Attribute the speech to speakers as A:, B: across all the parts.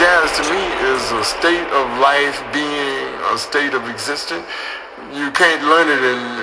A: Jazz to me is a state of life being, a state of existence. You can't learn it in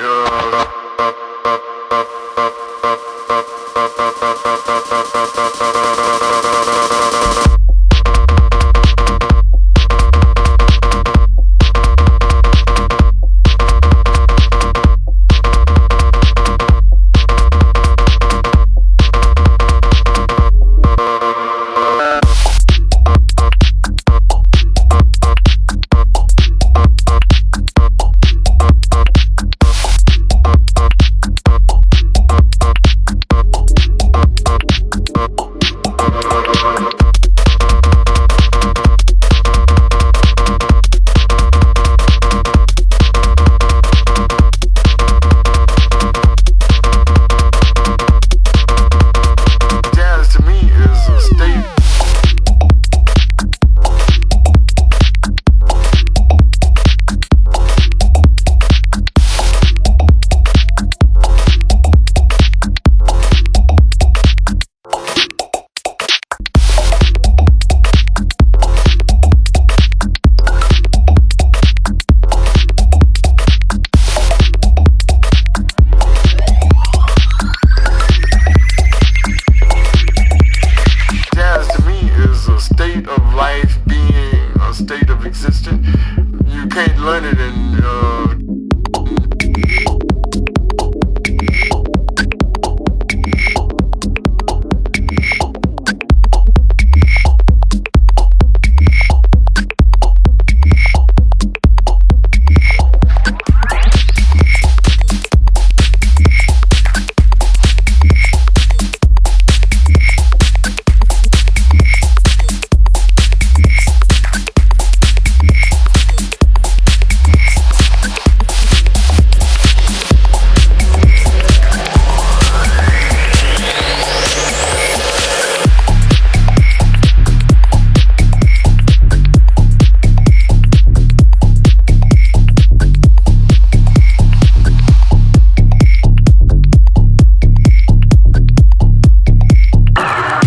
A: of life being, a state of existence. You can't learn it in